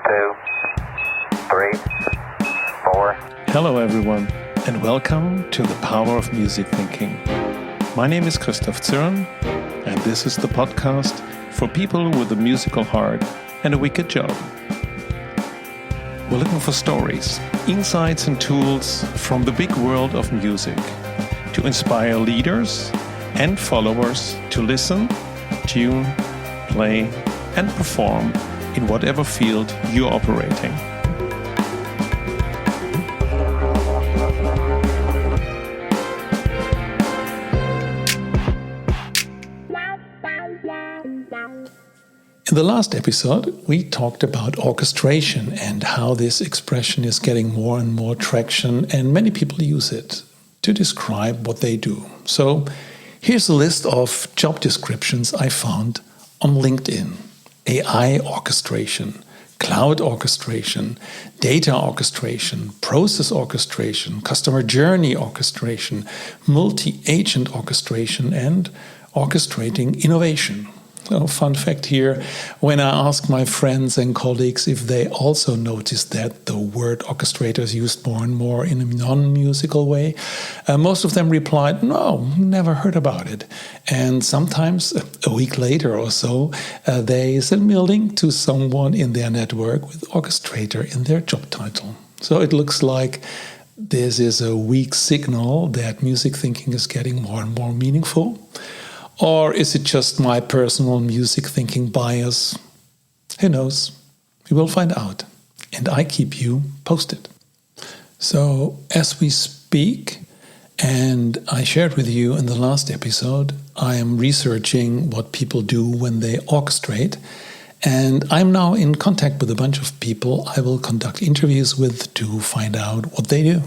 2, 3, 4. Hello everyone, and welcome to the Power of Music Thinking. My name is Christof Zürn, and this is the podcast for people with a musical heart and a wicked job. We're looking for stories, insights and tools from the big world of music to inspire leaders and followers to listen, tune, play and perform in whatever field you're operating. In the last episode, we talked about orchestration and how this expression is getting more and more traction, and many people use it to describe what they do. So here's a list of job descriptions I found on LinkedIn. AI orchestration, cloud orchestration, data orchestration, process orchestration, customer journey orchestration, multi-agent orchestration, and orchestrating innovation. So, fun fact here, when I asked my friends and colleagues if they also noticed that the word orchestrator is used more and more in a non-musical way, most of them replied, no, never heard about it. And sometimes, a week later or so, they sent me a link to someone in their network with orchestrator in their job title. So it looks like this is a weak signal that music thinking is getting more and more meaningful. Or is it just my personal music thinking bias? Who knows? We will find out. And I keep you posted. So, as we speak, and I shared with you in the last episode, I am researching what people do when they orchestrate. And I'm now in contact with a bunch of people I will conduct interviews with to find out what they do.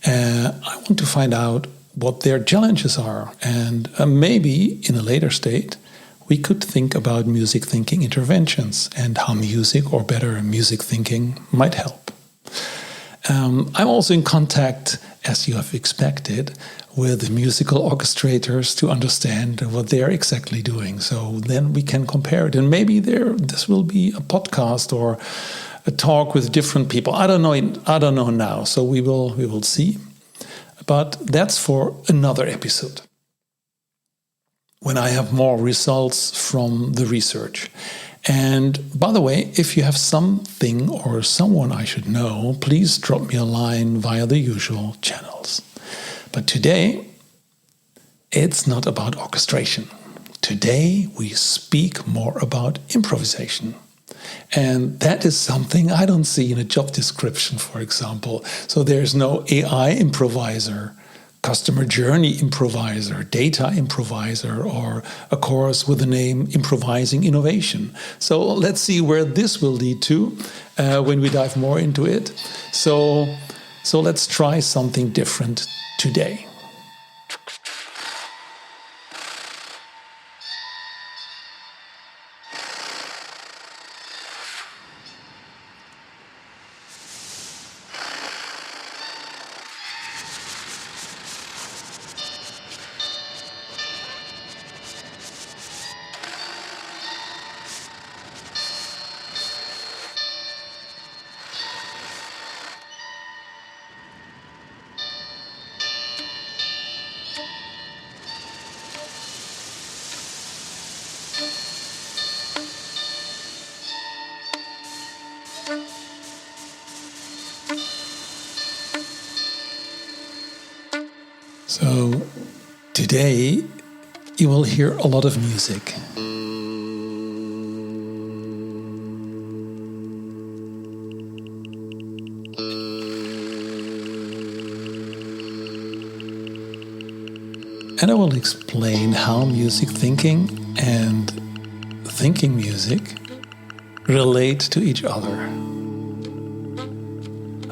I want to find out what their challenges are, and maybe in a later state we could think about music thinking interventions and how music, or better music thinking, might help. I'm also in contact, as you have expected, with musical orchestrators to understand what they're exactly doing, so then we can compare it, and maybe this will be a podcast or a talk with different people. I don't know now, so we will see. But that's for another episode, when I have more results from the research. And by the way, if you have something or someone I should know, please drop me a line via the usual channels. But today, it's not about orchestration. Today, we speak more about improvisation. And that is something I don't see in a job description, for example. So there's no AI improviser, customer journey improviser, data improviser, or a course with the name Improvising Innovation. So let's see where this will lead to when we dive more into it. So let's try something different today. So today you will hear a lot of music. And I will explain how music thinking and thinking music relate to each other.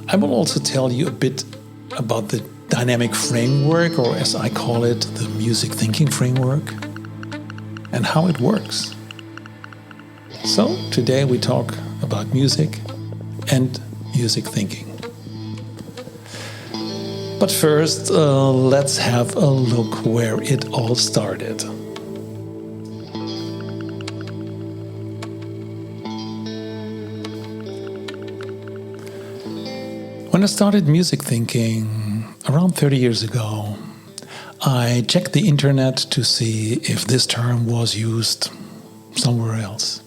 I will also tell you a bit about the dynamic framework, or as I call it, the music thinking framework, and how it works. So today we talk about music and music thinking. But first, let's have a look where it all started. When I started music thinking around 30 years ago, I checked the internet to see if this term was used somewhere else.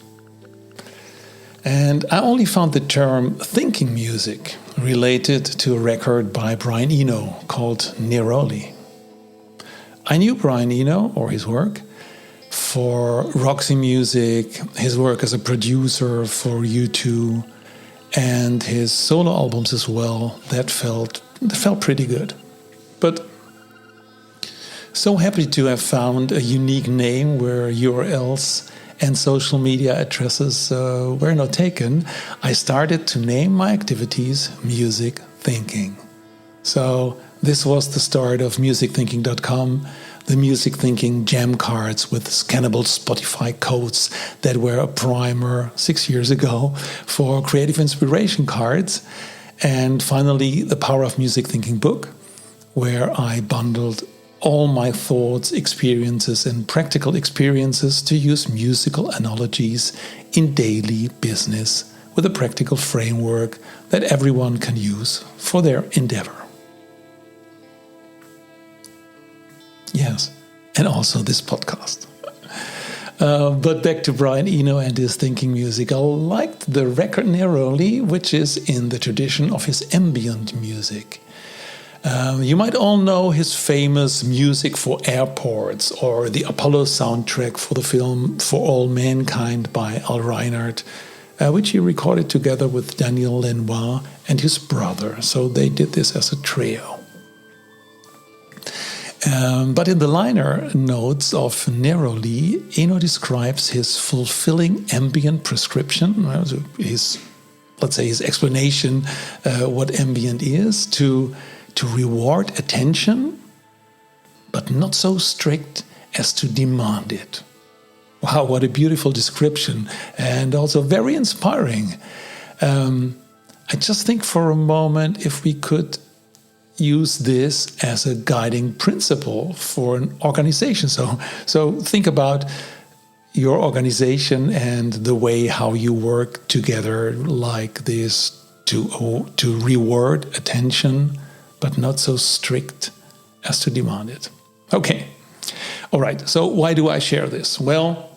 And I only found the term thinking music related to a record by Brian Eno called Neroli. I knew Brian Eno, or his work, for Roxy Music, his work as a producer for U2, and his solo albums as well. That felt pretty good. But so happy to have found a unique name where URLs and social media addresses were not taken. I started to name my activities Music Thinking. So this was the start of musicthinking.com, the Music Thinking jam cards with scannable Spotify codes that were a primer 6 years ago for creative inspiration cards. And finally, the Power of Music Thinking book, where I bundled all my thoughts, experiences, and practical experiences to use musical analogies in daily business with a practical framework that everyone can use for their endeavor. Yes, and also this podcast. But back to Brian Eno and his thinking music. I liked the record Neroli, which is in the tradition of his ambient music. You might all know his famous music for airports or the Apollo soundtrack for the film For All Mankind by Al Reinhardt, which he recorded together with Daniel Lenoir and his brother. So they did this as a trio. But in the liner notes of Neroli, Eno describes his fulfilling ambient prescription, his explanation what ambient is, to reward attention, but not so strict as to demand it. Wow, what a beautiful description, and also very inspiring. I just think for a moment if we could use this as a guiding principle for an organization. So think about your organization and the way how you work together like this to reward attention, but not so strict as to demand it. Okay, all right, so why do I share this? Well,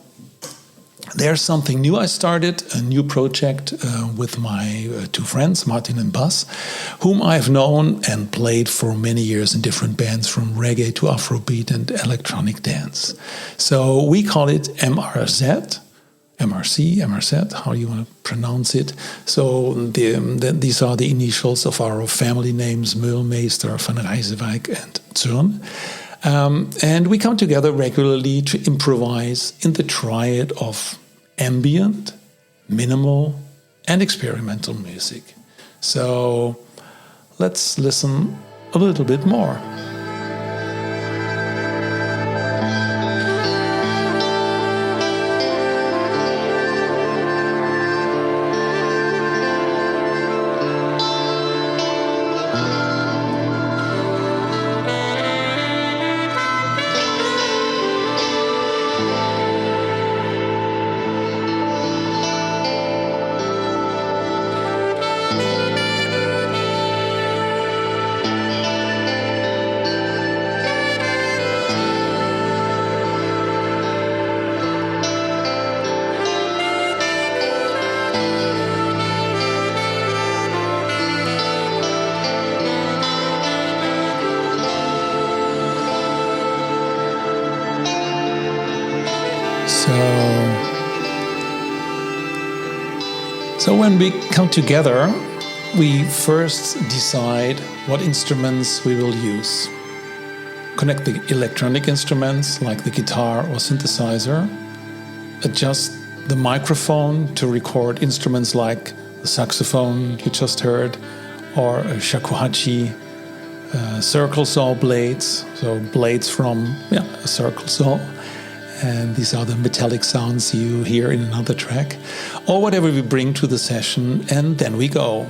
there's something new I started, a new project with my two friends, Martin and Bas, whom I've known and played for many years in different bands from reggae to Afrobeat and electronic dance. So we call it MRZ, MRZ, how you want to pronounce it. So these are the initials of our family names, Mühlmeister, Van Rijsewijk and Zürn. And we come together regularly to improvise in the triad of ambient, minimal, and experimental music. So let's listen a little bit more. So when we come together, we first decide what instruments we will use. Connect the electronic instruments like the guitar or synthesizer. Adjust the microphone to record instruments like the saxophone you just heard, or a shakuhachi, circle saw blades, so blades from a circle saw. And these are the metallic sounds you hear in another track, or whatever we bring to the session, and then we go.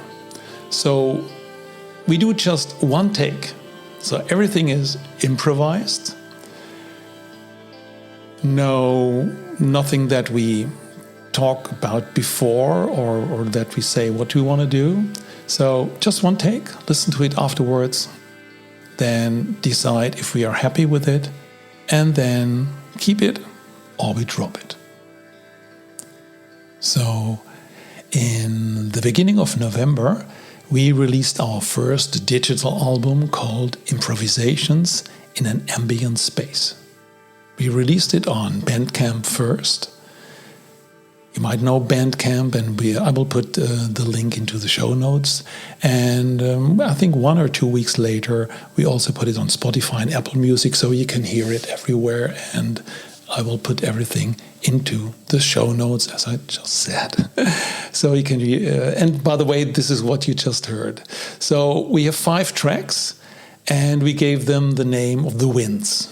So we do just one take. So everything is improvised. Nothing that we talk about before or that we say what we want to do. So just one take, listen to it afterwards, then decide if we are happy with it, and then keep it or we drop it. So in the beginning of November, we released our first digital album called Improvisations in an Ambient Space. We released it on Bandcamp first. You might know Bandcamp, and I will put the link into the show notes. And I think 1 or 2 weeks later, we also put it on Spotify and Apple Music, so you can hear it everywhere. And I will put everything into the show notes, as I just said. So you can, and by the way, this is what you just heard. So we have 5 tracks, and we gave them the name of the winds,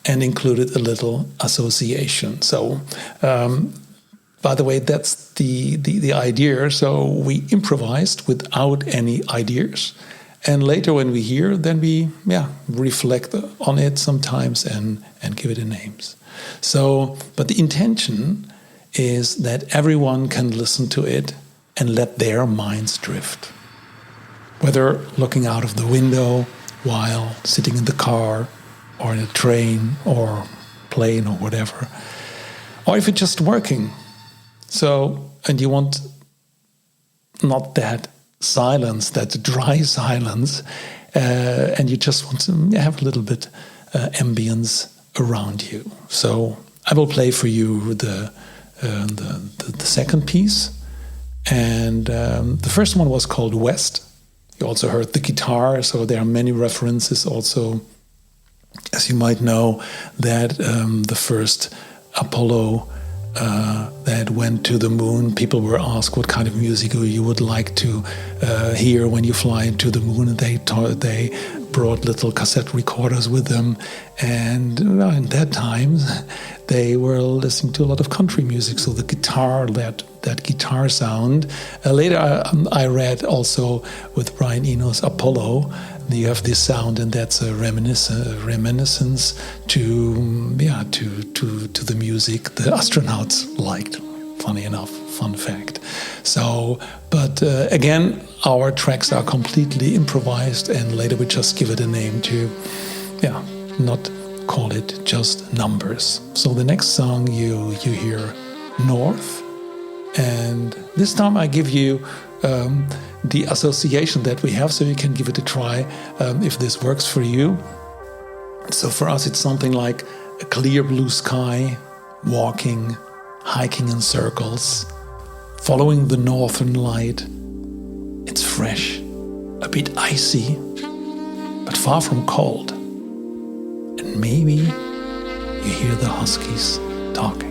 and included a little association. So, by the way, that's the idea. So we improvised without any ideas. And later when we hear, then we reflect on it sometimes and give it a names. So, but the intention is that everyone can listen to it and let their minds drift. Whether looking out of the window while sitting in the car or in a train or plane or whatever. Or if you're just working. So, and you want not that silence, that dry silence, and you just want to have a little bit ambience around you. So I will play for you the second piece, and the first one was called West. You also heard the guitar, so there are many references also, as you might know, that the first Apollo that went to the moon, people were asked what kind of music you would like to hear when you fly into the moon, and they brought little cassette recorders with them, and in that time they were listening to a lot of country music, so the guitar, that guitar sound. Later I read also with Brian Eno's Apollo, you have this sound, and that's a reminiscence to the music the astronauts liked. Funny enough, fun fact. So, but again, our tracks are completely improvised, and later we just give it a name to, not call it just numbers. So the next song you hear, North, and this time I give you the association that we have, so you can give it a try if this works for you. So for us, it's something like a clear blue sky, walking, hiking in circles, following the northern light. It's fresh, a bit icy, but far from cold. And maybe you hear the huskies talking.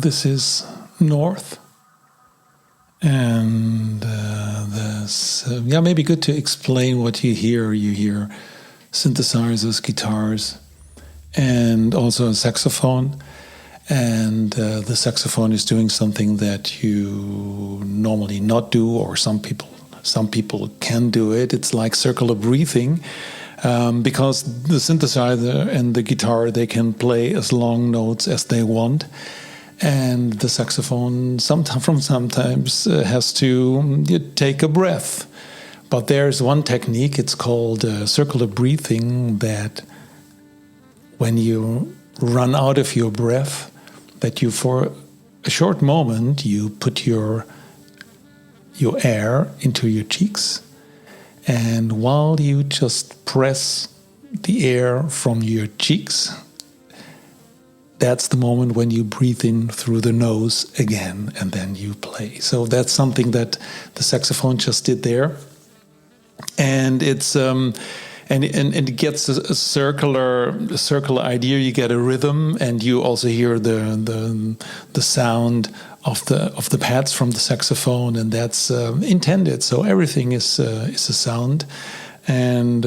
this is north. And maybe good to explain what you hear. You hear synthesizers, guitars, and also a saxophone. And the saxophone is doing something that you normally not do, or some people can do it. It's like circular breathing, because the synthesizer and the guitar, they can play as long notes as they want. And the saxophone sometimes has to take a breath. But there's one technique, it's called circular breathing, that when you run out of your breath, that you for a short moment, you put your air into your cheeks. And while you just press the air from your cheeks, that's the moment when you breathe in through the nose again, and then you play. So that's something that the saxophone just did there, and it's and it gets a circular idea. You get a rhythm, and you also hear the sound of the pads from the saxophone, and that's intended. So everything is a sound, and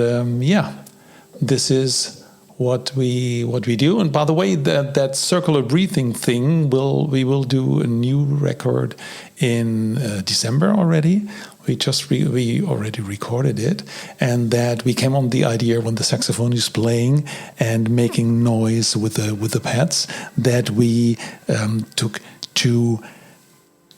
this is what we do. And by the way, that circular breathing thing, we will do a new record in December already. We already recorded it, and that we came on the idea when the saxophone is playing and making noise with the pads, that we took two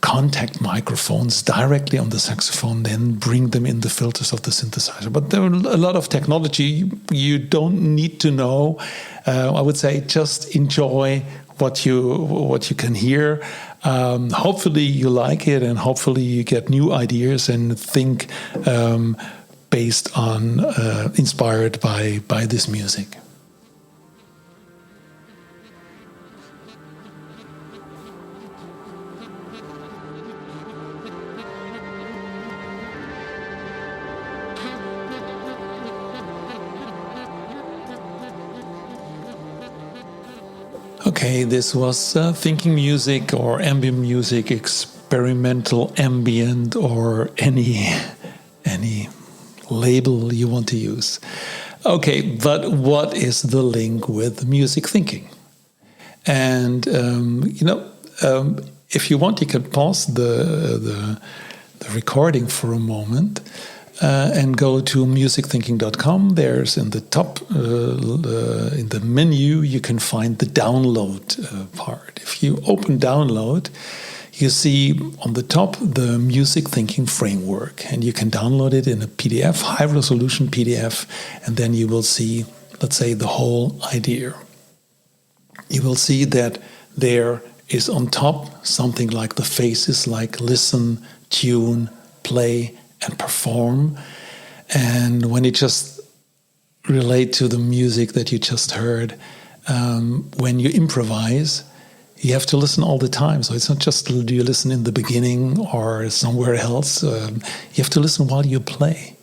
contact microphones directly on the saxophone, then bring them in the filters of the synthesizer. But there are a lot of technology you don't need to know. I would say just enjoy what you can hear. Hopefully you like it, and hopefully you get new ideas and think based on inspired by this music. Okay, this was thinking music or ambient music, experimental ambient, or any label you want to use. Okay, but what is the link with music thinking? And if you want, you can pause the recording for a moment. And go to musicthinking.com. There's in the top, in the menu, you can find the download part. If you open download, you see on the top the music thinking framework, and you can download it in a PDF, high resolution PDF, and then you will see, let's say, the whole idea. You will see that there is on top something like the phases, like listen, tune, play, and perform. And when you just relate to the music that you just heard, when you improvise, you have to listen all the time. So it's not just do you listen in the beginning or somewhere else. You have to listen while you play.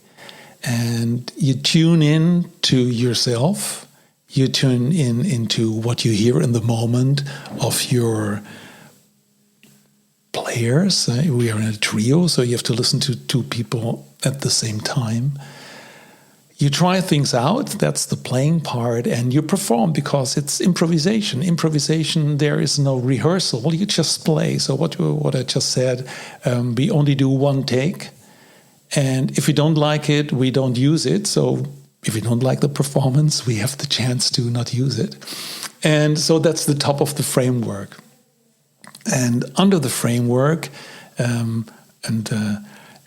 And you tune in to yourself. You tune into what you hear in the moment of your players. We are in a trio, so you have to listen to two people at the same time. You try things out, that's the playing part, and you perform because it's improvisation. Improvisation, there is no rehearsal, you just play. So what I just said, we only do one take, and if we don't like it, we don't use it. So if we don't like the performance, we have the chance to not use it. And so that's the top of the framework. And under the framework, and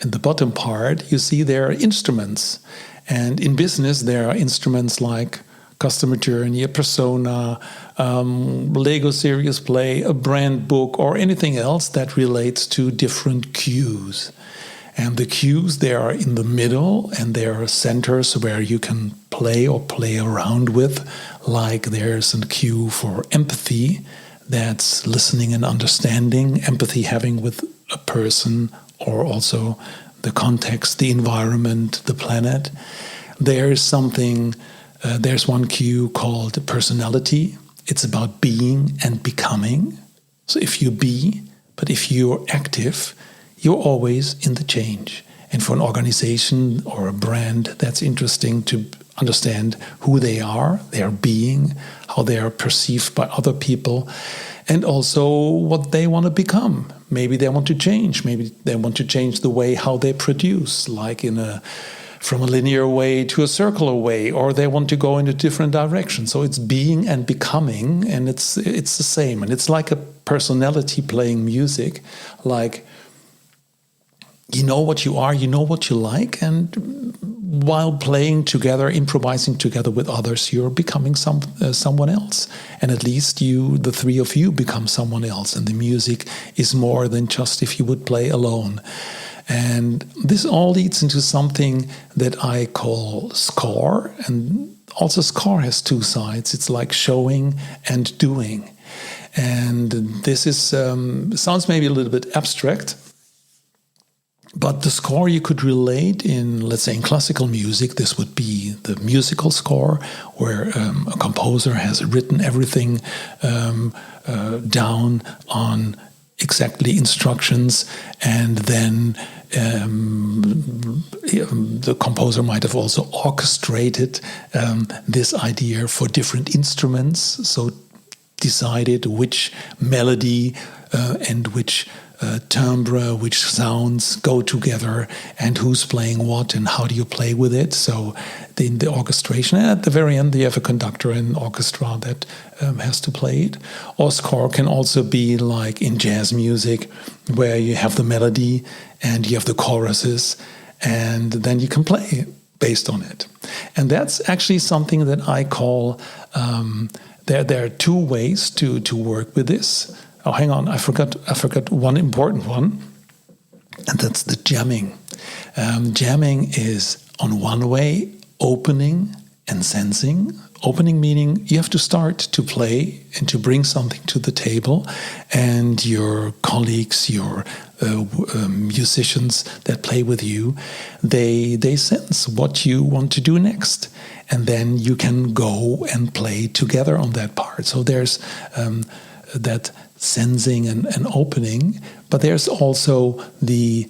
the bottom part, you see there are instruments. And in business, there are instruments like customer journey, a persona, Lego serious play, a brand book, or anything else that relates to different cues. And the cues, they are in the middle, and there are centers where you can play or play around with. Like there's a cue for empathy, that's listening and understanding, empathy having with a person, or also the context, the environment, the planet. There's one cue called personality. It's about being and becoming. So if you be, but if you're active, you're always in the change. And for an organization or a brand, that's interesting to understand who they are, their being, how they are perceived by other people, and also what they want to become. Maybe they want to change. Maybe they want to change the way how they produce, like from a linear way to a circular way, or they want to go in a different direction. So it's being and becoming, and it's the same. And it's like a personality playing music, like you know what you are, you know what you like, and while playing together, improvising together with others, you're becoming someone else. And at least the three of you, become someone else. And the music is more than just if you would play alone. And this all leads into something that I call score. And also score has two sides. It's like showing and doing. And this is sounds maybe a little bit abstract, but the score you could relate in, let's say, in classical music. This would be the musical score, where a composer has written everything down on exactly instructions, and then the composer might have also orchestrated this idea for different instruments, so decided which melody and which timbre, which sounds go together, and who's playing what, and how do you play with it. So in the orchestration, and at the very end, you have a conductor and orchestra that has to play it. Or score can also be like in jazz music, where you have the melody and you have the choruses, and then you can play based on it. And that's actually something that I call, there are two ways to work with this. Oh, hang on, I forgot one important one, and that's the jamming. Jamming is, on one way, opening and sensing. Opening meaning you have to start to play and to bring something to the table, and your colleagues, your musicians that play with you, they sense what you want to do next, and then you can go and play together on that part. So there's that sensing and opening, but there's also the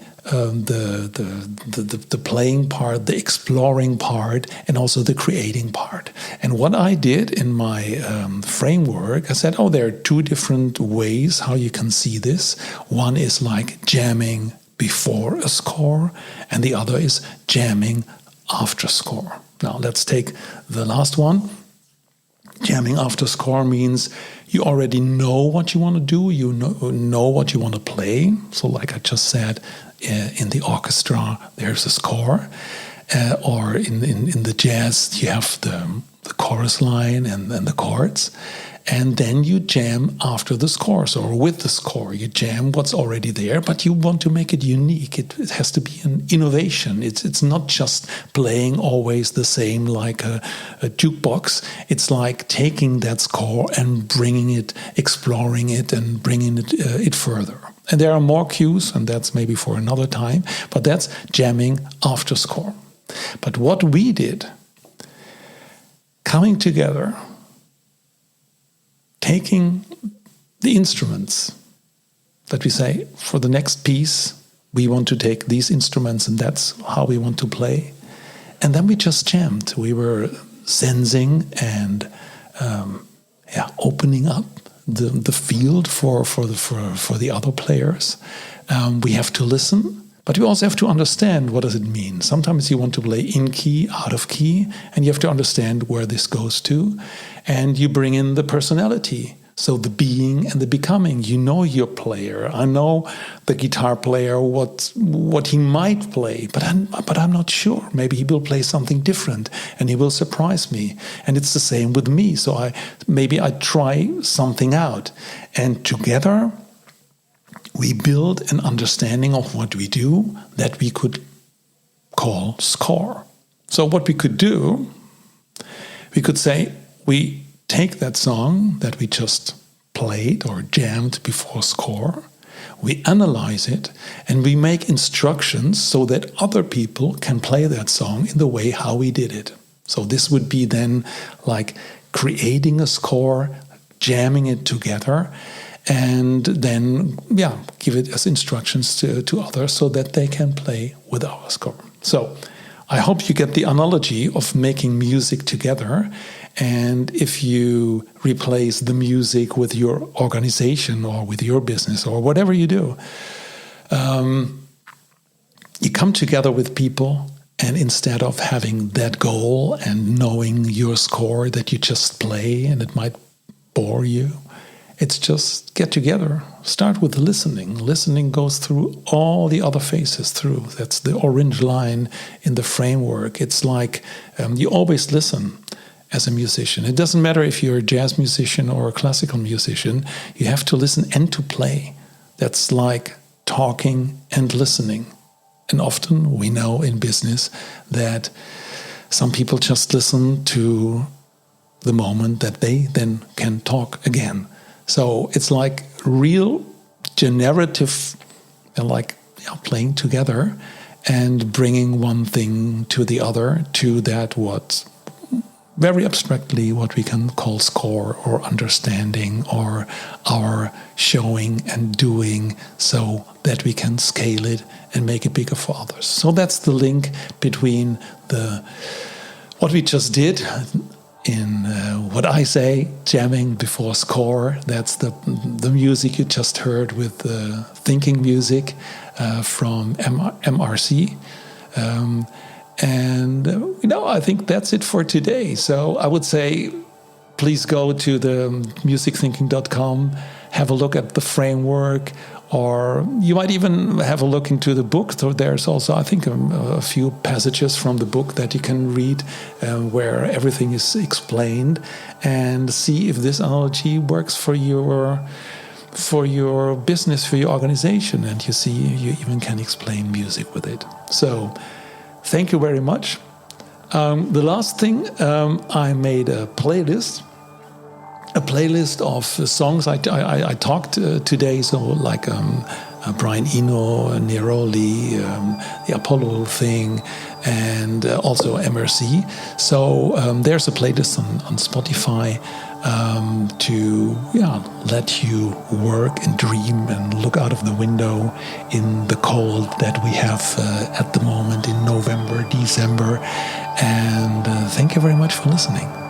playing part, the exploring part, and also the creating part. And what I did in my framework, I said, there are two different ways how you can see this. One is like jamming before a score, and the other is jamming after score. Now let's take the last one. Jamming after score means you already know what you want to do, you know what you want to play. So like I just said, in the orchestra, there's a score. Or in the jazz, you have the chorus line and the chords. And then you jam after the scores, or with the score. You jam what's already there, but you want to make it unique. It has to be an innovation. It's not just playing always the same like a jukebox. It's like taking that score and bringing it, exploring it, and bringing it further. And there are more cues, and that's maybe for another time, but that's jamming after score. But what we did, coming together, taking the instruments that we say, for the next piece, we want to take these instruments and that's how we want to play. And then we just jammed. We were sensing and opening up the field for the other players. We have to listen, but we also have to understand what does it mean. Sometimes you want to play in key, out of key, and you have to understand where this goes to. And you bring in the personality, so the being and the becoming. You know your player. I know the guitar player, what he might play, but I'm not sure. Maybe he will play something different, and he will surprise me. And it's the same with me. So I try something out, and together we build an understanding of what we do that we could call score. So what we could do, we could say, we take that song that we just played or jammed before score, we analyze it, and we make instructions so that other people can play that song in the way how we did it. So this would be then like creating a score, jamming it together, and then give it as instructions to others so that they can play with our score. So I hope you get the analogy of making music together. And if you replace the music with your organization or with your business or whatever you do, you come together with people, and instead of having that goal and knowing your score that you just play and it might bore you, it's just get together. Start with listening. Listening goes through all the other phases through. That's the orange line in the framework. It's like you always listen as a musician. It doesn't matter if you're a jazz musician or a classical musician. You have to listen and to play. That's like talking and listening. And often we know in business that some people just listen to the moment that they then can talk again. So it's like real generative, like playing together and bringing one thing to the other, to that what very abstractly what we can call score or understanding or our showing and doing, so that we can scale it and make it bigger for others. So that's the link between what we just did in what I say, jamming before score. That's the music you just heard with the thinking music from MRC. I think that's it for today. So I would say, please go to the musicthinking.com, have a look at the framework, or you might even have a look into the book. So there's also, I think, a few passages from the book that you can read where everything is explained, and see if this analogy works for your business, for your organization. And you see, you even can explain music with it. So thank you very much. The last thing, I made a playlist of songs I talked today. So like Brian Eno, Neroli, the Apollo thing, and also MRC. So there's a playlist on Spotify to let you work and dream and look out of the window in the cold that we have at the moment in November, December. And thank you very much for listening.